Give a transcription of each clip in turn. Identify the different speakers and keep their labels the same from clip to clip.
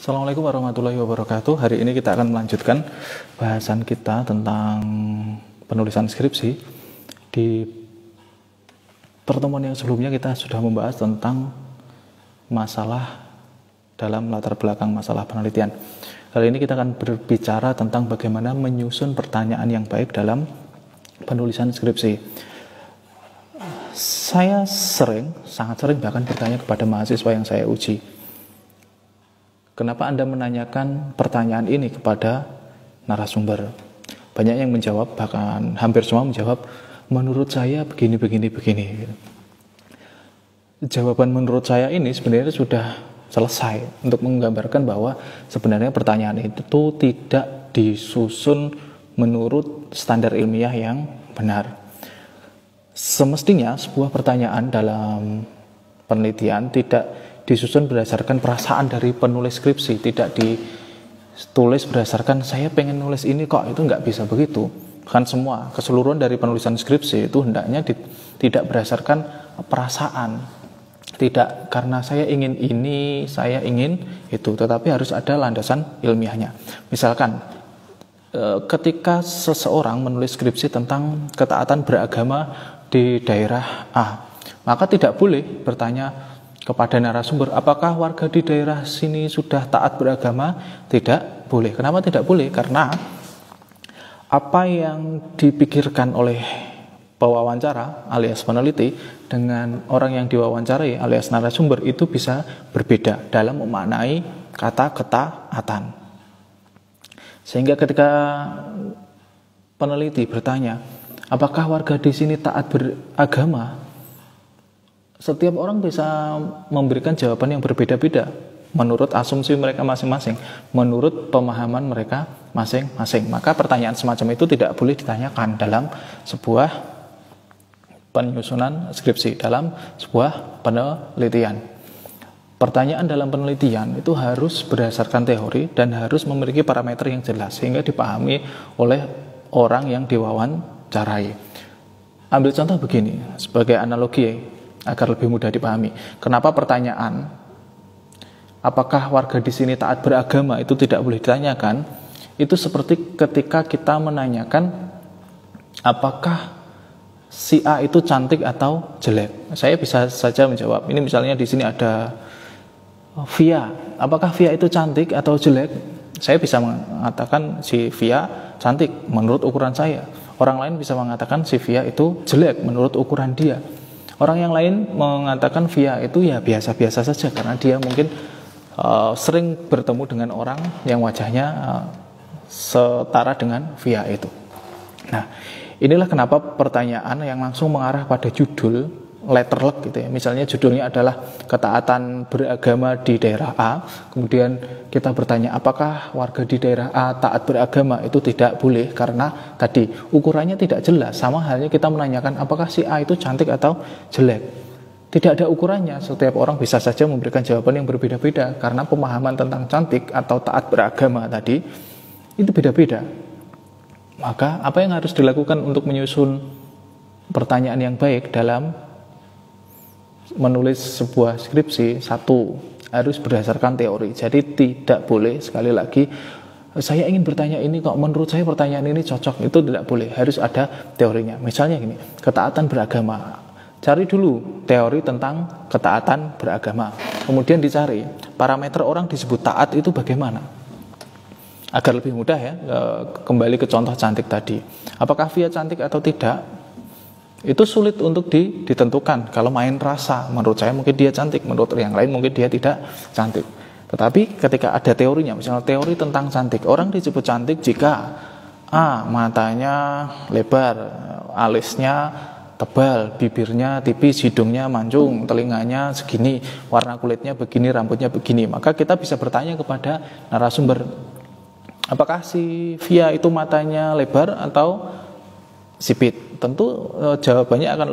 Speaker 1: Assalamualaikum warahmatullahi wabarakatuh. Hari ini kita akan melanjutkan bahasan kita tentang penulisan skripsi. Di pertemuan yang sebelumnya kita sudah membahas tentang masalah dalam latar belakang masalah penelitian. Kali ini kita akan berbicara tentang bagaimana menyusun pertanyaan yang baik dalam penulisan skripsi. Saya sangat sering bahkan bertanya kepada mahasiswa yang saya uji, kenapa Anda menanyakan pertanyaan ini kepada narasumber? Banyak yang menjawab, bahkan hampir semua menjawab, menurut saya begini. Jawaban menurut saya ini sebenarnya sudah selesai untuk menggambarkan bahwa sebenarnya pertanyaan itu tidak disusun menurut standar ilmiah yang benar. Semestinya sebuah pertanyaan dalam penelitian tidak disusun berdasarkan perasaan dari penulis skripsi, tidak ditulis berdasarkan saya pengen nulis ini kok, itu nggak bisa begitu. Kan semua keseluruhan dari penulisan skripsi itu hendaknya tidak berdasarkan perasaan, tidak karena saya ingin ini, saya ingin itu, tetapi harus ada landasan ilmiahnya. Misalkan ketika seseorang menulis skripsi tentang ketaatan beragama di daerah A, maka tidak boleh bertanya kepada narasumber, apakah warga di daerah sini sudah taat beragama? Tidak boleh. Kenapa tidak boleh? Karena apa yang dipikirkan oleh pewawancara alias peneliti dengan orang yang diwawancarai alias narasumber itu bisa berbeda dalam memaknai kata ketaatan. Sehingga ketika peneliti bertanya, apakah warga di sini taat beragama? Setiap orang bisa memberikan jawaban yang berbeda-beda menurut asumsi mereka masing-masing, menurut pemahaman mereka masing-masing. Maka pertanyaan semacam itu tidak boleh ditanyakan dalam sebuah penyusunan skripsi, dalam sebuah penelitian. Pertanyaan dalam penelitian itu harus berdasarkan teori dan harus memiliki parameter yang jelas sehingga dipahami oleh orang yang diwawancarai. Ambil contoh begini sebagai analogi agar lebih mudah dipahami. Kenapa pertanyaan apakah warga di sini taat beragama itu tidak boleh ditanyakan? Itu seperti ketika kita menanyakan apakah si A itu cantik atau jelek. Saya bisa saja menjawab. Ini misalnya di sini ada Via. Apakah Via itu cantik atau jelek? Saya bisa mengatakan si Via cantik menurut ukuran saya. Orang lain bisa mengatakan si Via itu jelek menurut ukuran dia. Orang yang lain mengatakan Via itu ya biasa-biasa saja karena dia mungkin sering bertemu dengan orang yang wajahnya setara dengan Via itu. Nah, inilah kenapa pertanyaan yang langsung mengarah pada judul letterlek gitu ya. Misalnya judulnya adalah ketaatan beragama di daerah A. Kemudian kita bertanya apakah warga di daerah A taat beragama? Itu tidak boleh karena tadi ukurannya tidak jelas. Sama halnya kita menanyakan apakah si A itu cantik atau jelek. Tidak ada ukurannya. Setiap orang bisa saja memberikan jawaban yang berbeda-beda karena pemahaman tentang cantik atau taat beragama tadi itu beda-beda. Maka apa yang harus dilakukan untuk menyusun pertanyaan yang baik dalam menulis sebuah skripsi? Satu, harus berdasarkan teori. Jadi tidak boleh sekali lagi saya ingin bertanya ini kok menurut saya pertanyaan ini cocok, itu tidak boleh, harus ada teorinya. Misalnya gini, ketaatan beragama, cari dulu teori tentang ketaatan beragama, kemudian dicari parameter orang disebut taat itu bagaimana, agar lebih mudah ya. Kembali ke contoh cantik tadi, apakah Via cantik atau tidak? Itu sulit untuk ditentukan. Kalau main rasa, menurut saya mungkin dia cantik, menurut yang lain mungkin dia tidak cantik. Tetapi ketika ada teorinya, misalnya teori tentang cantik, orang disebut cantik jika A, matanya lebar, alisnya tebal, bibirnya tipis, hidungnya mancung, telinganya segini, warna kulitnya begini, rambutnya begini. Maka kita bisa bertanya kepada narasumber, apakah si Via itu matanya lebar atau sipit? Tentu jawabannya akan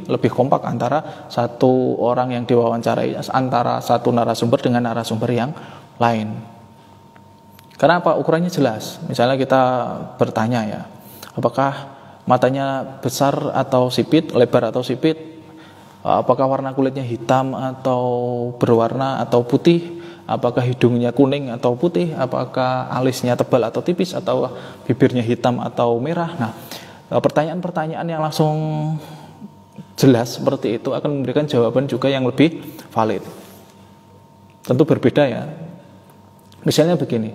Speaker 1: lebih kompak antara satu orang yang diwawancarai, antara satu narasumber dengan narasumber yang lain. Kenapa? Ukurannya jelas. Misalnya kita bertanya ya, apakah matanya besar atau sipit, lebar atau sipit? apakah warna kulitnya hitam atau berwarna atau putih, apakah hidungnya kuning atau putih, apakah alisnya tebal atau tipis, atau bibirnya hitam atau merah. Nah, pertanyaan-pertanyaan yang langsung jelas seperti itu akan memberikan jawaban juga yang lebih valid. Tentu berbeda ya. Misalnya begini,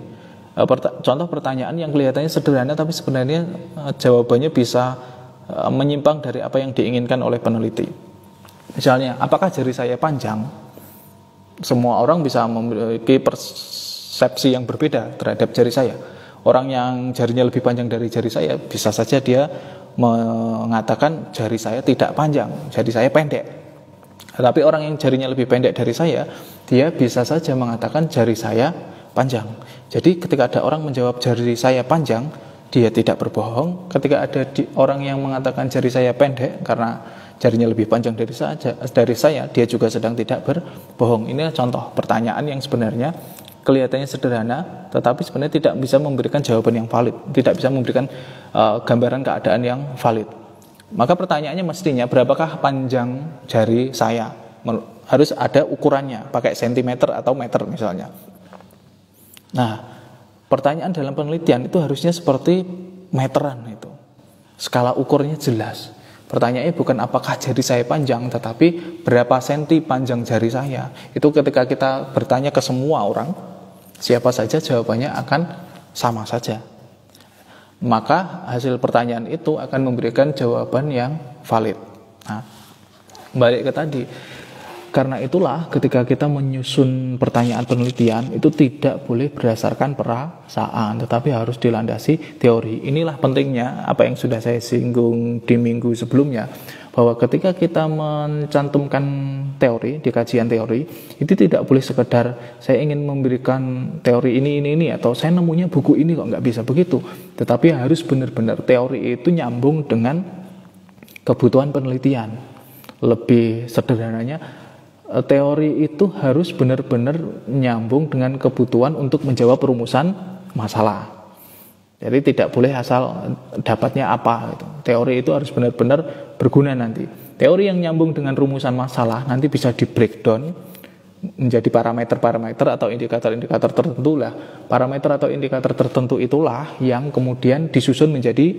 Speaker 1: contoh pertanyaan yang kelihatannya sederhana tapi sebenarnya jawabannya bisa menyimpang dari apa yang diinginkan oleh peneliti. Misalnya, apakah jari saya panjang? Semua orang bisa memiliki persepsi yang berbeda terhadap jari saya. Orang yang jarinya lebih panjang dari jari saya, bisa saja dia mengatakan jari saya tidak panjang, jari saya pendek. Tetapi orang yang jarinya lebih pendek dari saya, dia bisa saja mengatakan jari saya panjang. Jadi ketika ada orang menjawab jari saya panjang, dia tidak berbohong. Ketika ada orang yang mengatakan jari saya pendek karena jarinya lebih panjang dari saya, dia juga sedang tidak berbohong. Ini contoh pertanyaan yang sebenarnya kelihatannya sederhana, tetapi sebenarnya tidak bisa memberikan jawaban yang valid, tidak bisa memberikan gambaran keadaan yang valid. Maka pertanyaannya mestinya, berapakah panjang jari saya? Harus ada ukurannya, pakai sentimeter atau meter misalnya. Nah, pertanyaan dalam penelitian itu harusnya seperti meteran itu. Skala ukurnya jelas. Pertanyaannya bukan apakah jari saya panjang, tetapi berapa senti panjang jari saya. Itu ketika kita bertanya ke semua orang, siapa saja jawabannya akan sama saja. Maka hasil pertanyaan itu akan memberikan jawaban yang valid. Nah, balik ke tadi. Karena itulah ketika kita menyusun pertanyaan penelitian itu tidak boleh berdasarkan perasaan, tetapi harus dilandasi teori. Inilah pentingnya apa yang sudah saya singgung di minggu sebelumnya, bahwa ketika kita mencantumkan teori di kajian teori, itu tidak boleh sekedar saya ingin memberikan teori ini atau saya nemunya buku ini, kok nggak bisa begitu. Tetapi harus benar-benar teori itu nyambung dengan kebutuhan penelitian. Lebih sederhananya, teori itu harus benar-benar nyambung dengan kebutuhan untuk menjawab rumusan masalah. Jadi tidak boleh asal dapatnya apa gitu. Teori itu harus benar-benar berguna nanti. Teori yang nyambung dengan rumusan masalah nanti bisa di breakdown menjadi parameter-parameter atau indikator-indikator tertentu lah. Parameter atau indikator tertentu itulah yang kemudian disusun menjadi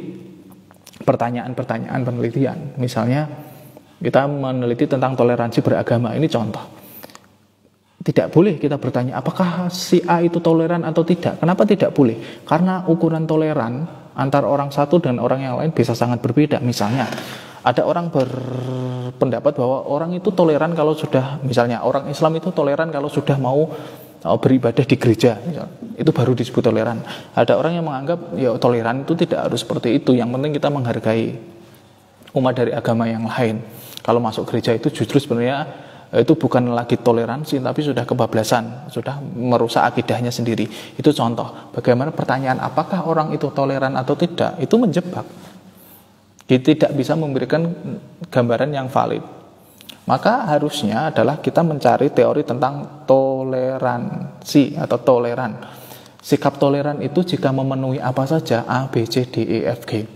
Speaker 1: pertanyaan-pertanyaan penelitian. Misalnya kita meneliti tentang toleransi beragama, ini contoh. Tidak boleh kita bertanya apakah si A itu toleran atau tidak. Kenapa tidak boleh? Karena ukuran toleran antar orang satu dan orang yang lain bisa sangat berbeda. Misalnya ada orang berpendapat bahwa orang itu toleran kalau sudah, misalnya orang Islam itu toleran kalau sudah mau beribadah di gereja, misalnya. Itu baru disebut toleran. Ada orang yang menganggap ya toleran itu tidak harus seperti itu. Yang penting kita menghargai umat dari agama yang lain. Kalau masuk gereja itu justru sebenarnya itu bukan lagi toleransi, tapi sudah kebablasan, sudah merusak akidahnya sendiri. Itu contoh bagaimana pertanyaan apakah orang itu toleran atau tidak, itu menjebak. Tidak bisa memberikan gambaran yang valid. Maka harusnya adalah kita mencari teori tentang toleransi atau toleran. Sikap toleran itu jika memenuhi apa saja, A, B, C, D, E, F, G.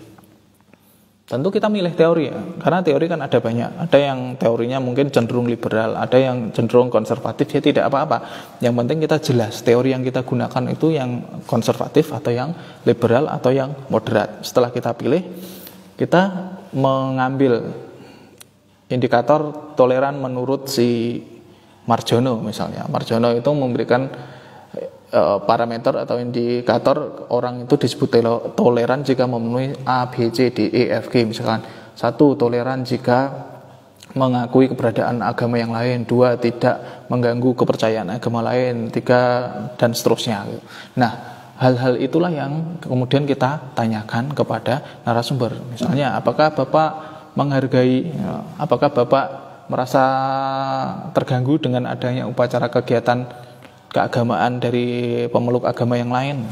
Speaker 1: Tentu kita milih teori ya, karena teori kan ada banyak. Ada yang teorinya mungkin cenderung liberal, ada yang cenderung konservatif, ya tidak apa-apa. Yang penting kita jelas, teori yang kita gunakan itu yang konservatif atau yang liberal atau yang moderat. Setelah kita pilih, kita mengambil indikator toleran menurut si Marjono misalnya. Marjono itu memberikan parameter atau indikator orang itu disebut toleran jika memenuhi A, B, C, D, E, F, G. Misalkan 1. Toleran jika mengakui keberadaan agama yang lain. 2. Tidak mengganggu kepercayaan agama lain. 3. Dan seterusnya. Nah, hal-hal itulah yang kemudian kita tanyakan kepada narasumber. Misalnya, apakah Bapak menghargai, apakah Bapak merasa terganggu dengan adanya upacara kegiatan keagamaan dari pemeluk agama yang lain?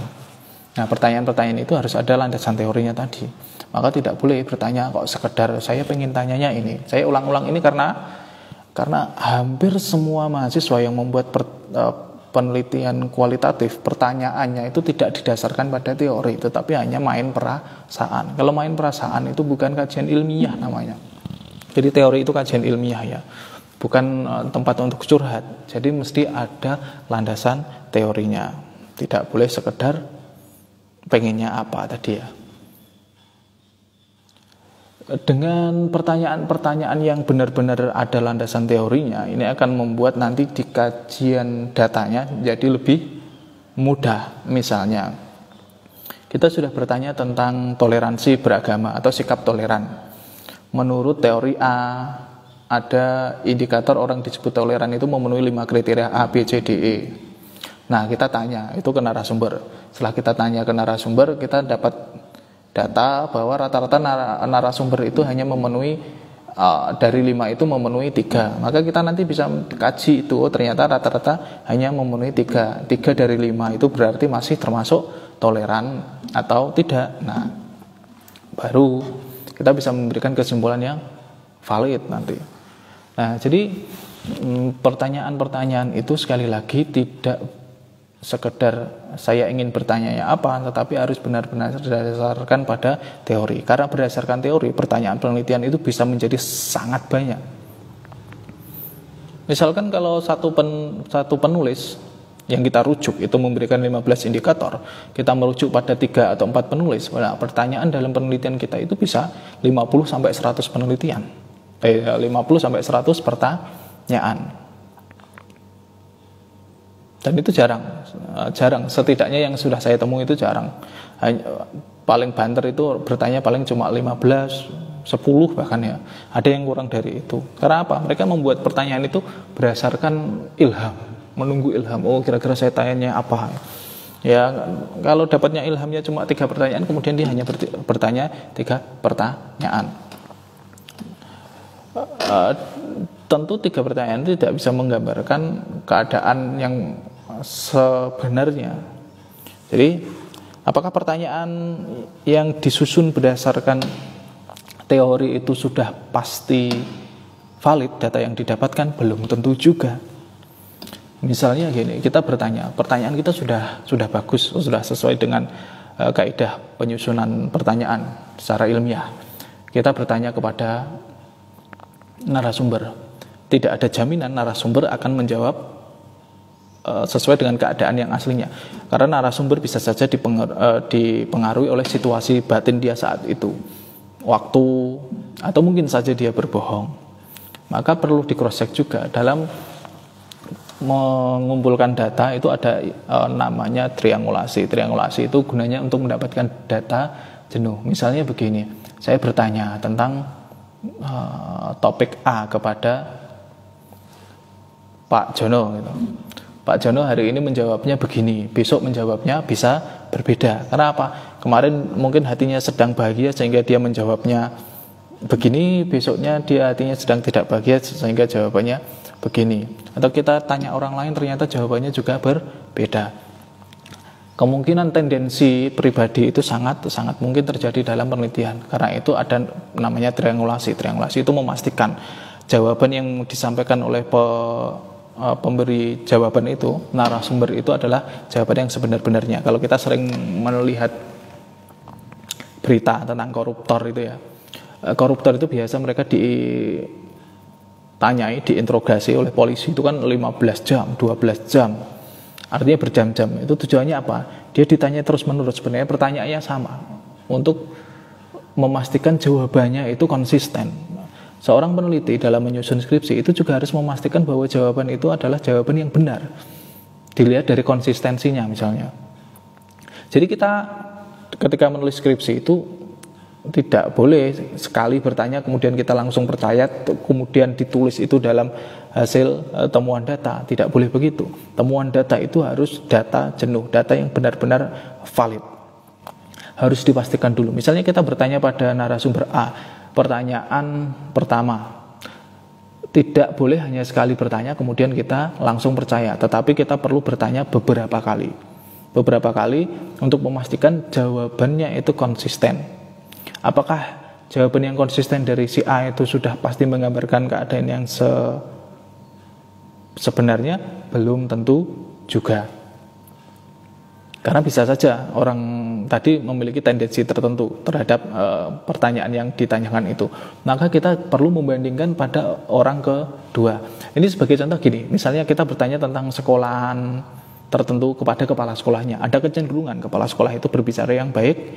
Speaker 1: Nah, pertanyaan-pertanyaan itu harus ada landasan teorinya tadi. Maka tidak boleh bertanya kok sekedar saya pengen tanyanya ini. Saya ulang-ulang ini karena hampir semua mahasiswa yang membuat penelitian kualitatif, pertanyaannya itu tidak didasarkan pada teori, tetapi hanya main perasaan. Kalau main perasaan itu bukan kajian ilmiah namanya. Jadi teori itu kajian ilmiah ya, bukan tempat untuk curhat. Jadi mesti ada landasan teorinya. Tidak boleh sekedar pengennya apa tadi ya. Dengan pertanyaan-pertanyaan yang benar-benar ada landasan teorinya, ini akan membuat nanti di kajian datanya jadi lebih mudah. Misalnya, kita sudah bertanya tentang toleransi beragama atau sikap toleran. Menurut teori A, ada indikator orang disebut toleran itu memenuhi 5 kriteria A, B, C, D, E. Nah, kita tanya itu ke narasumber. Setelah kita tanya ke narasumber, kita dapat data bahwa rata-rata narasumber itu hanya memenuhi dari 5 itu memenuhi 3. Maka kita nanti bisa kaji itu, ternyata rata-rata hanya memenuhi 3. 3 dari 5 itu berarti masih termasuk toleran atau tidak. Nah, baru kita bisa memberikan kesimpulan yang valid nanti. Nah, jadi pertanyaan-pertanyaan itu sekali lagi tidak sekedar saya ingin bertanya apa, tetapi harus benar-benar berdasarkan pada teori. Karena berdasarkan teori, pertanyaan penelitian itu bisa menjadi sangat banyak. Misalkan kalau satu penulis yang kita rujuk itu memberikan 15 indikator, kita merujuk pada 3 atau 4 penulis. Nah, pertanyaan dalam penelitian kita itu bisa 50 sampai 100 penelitian. 50 sampai 100 pertanyaan. Dan itu jarang. Setidaknya yang sudah saya temui itu jarang. Paling banter itu bertanya paling cuma 15, 10 bahkan ya. Ada yang kurang dari itu. Karena apa? Mereka membuat pertanyaan itu berdasarkan ilham, menunggu ilham. Oh, kira-kira saya tanya apa? Ya, kalau dapatnya ilhamnya cuma 3 pertanyaan, kemudian dia hanya bertanya 3 pertanyaan. Tentu 3 pertanyaan itu tidak bisa menggambarkan keadaan yang sebenarnya. Jadi, apakah pertanyaan yang disusun berdasarkan teori itu sudah pasti valid, data yang didapatkan? Belum tentu juga. Misalnya gini, kita bertanya, pertanyaan kita sudah bagus, sudah sesuai dengan kaidah penyusunan pertanyaan secara ilmiah. Kita bertanya kepada narasumber. Tidak ada jaminan narasumber akan menjawab sesuai dengan keadaan yang aslinya. Karena narasumber bisa saja dipengaruhi oleh situasi batin dia saat itu, waktu, atau mungkin saja dia berbohong. Maka perlu di cross check juga dalam mengumpulkan data. Itu ada namanya triangulasi. Triangulasi itu gunanya untuk mendapatkan data jenuh. Misalnya begini, saya bertanya tentang topik A kepada Pak Jono gitu. Pak Jono hari ini menjawabnya begini, besok menjawabnya bisa berbeda. Karena apa? Kemarin mungkin hatinya sedang bahagia sehingga dia menjawabnya begini, besoknya dia hatinya sedang tidak bahagia sehingga jawabannya begini. Atau kita tanya orang lain, ternyata jawabannya juga berbeda. Kemungkinan tendensi pribadi itu sangat mungkin terjadi dalam penelitian. Karena itu ada namanya triangulasi. Triangulasi itu memastikan jawaban yang disampaikan oleh pemberi jawaban itu, narasumber itu adalah jawaban yang sebenar-benarnya. Kalau kita sering melihat berita tentang koruptor itu ya, koruptor itu biasa mereka ditanyai, diinterogasi oleh polisi itu kan 15 jam, 12 jam, artinya berjam-jam. Itu tujuannya apa? Dia ditanya terus-menerus, sebenarnya pertanyaannya sama, untuk memastikan jawabannya itu konsisten. Seorang peneliti dalam menyusun skripsi itu juga harus memastikan bahwa jawaban itu adalah jawaban yang benar, dilihat dari konsistensinya misalnya. Jadi kita ketika menulis skripsi itu tidak boleh sekali bertanya kemudian kita langsung percaya, kemudian ditulis itu dalam hasil temuan data. Tidak boleh begitu. Temuan data itu harus data jenuh, data yang benar-benar valid. Harus dipastikan dulu. Misalnya kita bertanya pada narasumber A, pertanyaan pertama, tidak boleh hanya sekali bertanya kemudian kita langsung percaya, tetapi kita perlu bertanya beberapa kali untuk memastikan jawabannya itu konsisten. Apakah jawaban yang konsisten dari si A itu sudah pasti menggambarkan keadaan yang sebenarnya? Belum tentu juga. Karena bisa saja orang tadi memiliki tendensi tertentu terhadap pertanyaan yang ditanyakan itu. Maka kita perlu membandingkan pada orang kedua. Ini sebagai contoh gini, misalnya kita bertanya tentang sekolahan tertentu kepada kepala sekolahnya. Ada kecenderungan kepala sekolah itu berbicara yang baik.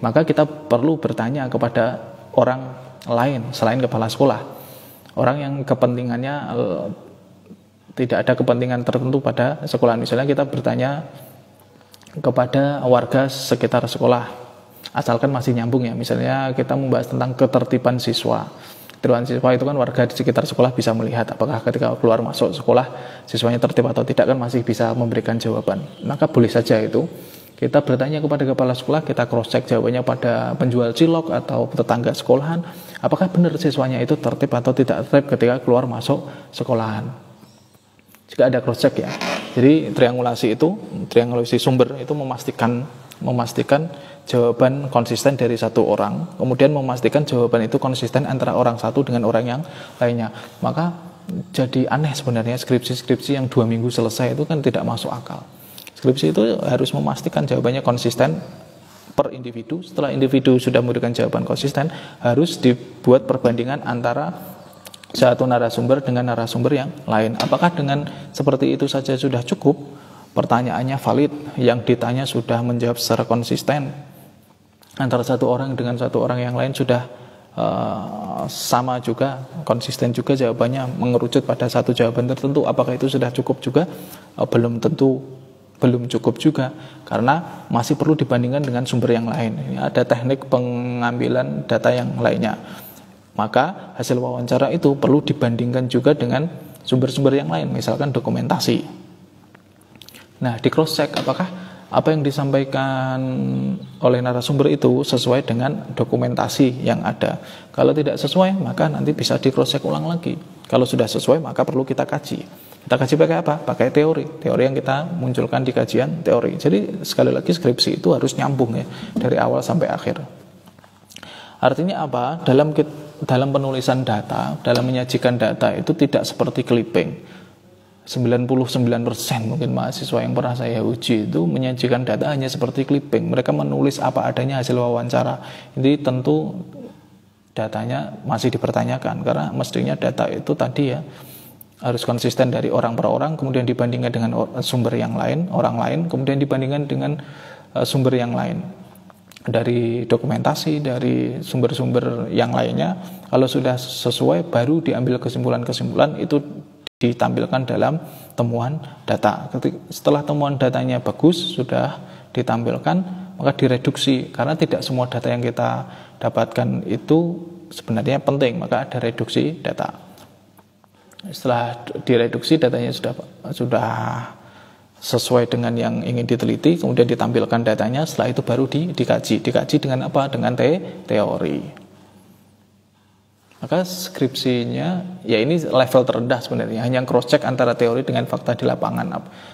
Speaker 1: Maka kita perlu bertanya kepada orang lain selain kepala sekolah. Orang yang kepentingannya tidak ada kepentingan tertentu pada sekolah. Misalnya kita bertanya kepada warga sekitar sekolah, asalkan masih nyambung ya. Misalnya kita membahas tentang ketertiban siswa. Ketertiban siswa itu kan warga di sekitar sekolah bisa melihat apakah ketika keluar masuk sekolah siswanya tertib atau tidak, kan masih bisa memberikan jawaban. Maka boleh saja itu kita bertanya kepada kepala sekolah, kita cross check jawabannya pada penjual cilok atau tetangga sekolahan, apakah benar siswanya itu tertib atau tidak tertib ketika keluar masuk sekolahan. Jika ada cross check ya. Jadi triangulasi sumber itu memastikan jawaban konsisten dari satu orang, kemudian memastikan jawaban itu konsisten antara orang satu dengan orang yang lainnya. Maka jadi aneh sebenarnya skripsi-skripsi yang 2 minggu selesai itu kan tidak masuk akal. Skripsi itu harus memastikan jawabannya konsisten per individu. Setelah individu sudah memberikan jawaban konsisten, harus dibuat perbandingan antara satu narasumber dengan narasumber yang lain. Apakah dengan seperti itu saja sudah cukup? Pertanyaannya valid, yang ditanya sudah menjawab secara konsisten. Antara satu orang dengan satu orang yang lain sudah sama juga, konsisten juga jawabannya, mengerucut pada satu jawaban tertentu. Apakah itu sudah cukup juga? Belum tentu, belum cukup juga, karena masih perlu dibandingkan dengan sumber yang lain. Ini ada teknik pengambilan data yang lainnya. Maka hasil wawancara itu perlu dibandingkan juga dengan sumber-sumber yang lain, misalkan dokumentasi. Nah, di cross check apakah apa yang disampaikan oleh narasumber itu sesuai dengan dokumentasi yang ada. Kalau tidak sesuai, maka nanti bisa di cross check ulang lagi. Kalau sudah sesuai, maka perlu kita kaji. Kita kaji pakai apa? Pakai teori yang kita munculkan di kajian teori. Jadi sekali lagi skripsi itu harus nyambung ya, dari awal sampai akhir. Artinya apa? Dalam penulisan data, dalam menyajikan data itu tidak seperti clipping. 99% mungkin mahasiswa yang pernah saya uji itu menyajikan data hanya seperti clipping. Mereka menulis apa adanya hasil wawancara. Ini tentu datanya masih dipertanyakan, karena mestinya data itu tadi ya harus konsisten dari orang per orang, kemudian dibandingkan dengan sumber yang lain, orang lain, kemudian dibandingkan dengan sumber yang lain. Dari dokumentasi, dari sumber-sumber yang lainnya. Kalau sudah sesuai, baru diambil kesimpulan-kesimpulan, itu ditampilkan dalam temuan data. Setelah temuan datanya bagus, sudah ditampilkan, maka direduksi, karena tidak semua data yang kita dapatkan itu sebenarnya penting, maka ada reduksi data. Setelah direduksi, datanya sudah sesuai dengan yang ingin diteliti, kemudian ditampilkan datanya, setelah itu baru dikaji dengan apa? Dengan teori. Maka skripsinya ya ini level terendah sebenarnya, hanya cross check antara teori dengan fakta di lapangan,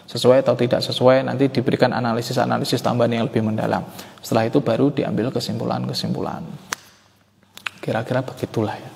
Speaker 1: sesuai atau tidak sesuai, nanti diberikan analisis tambahan yang lebih mendalam. Setelah itu baru diambil kesimpulan-kesimpulan. Kira-kira begitulah ya.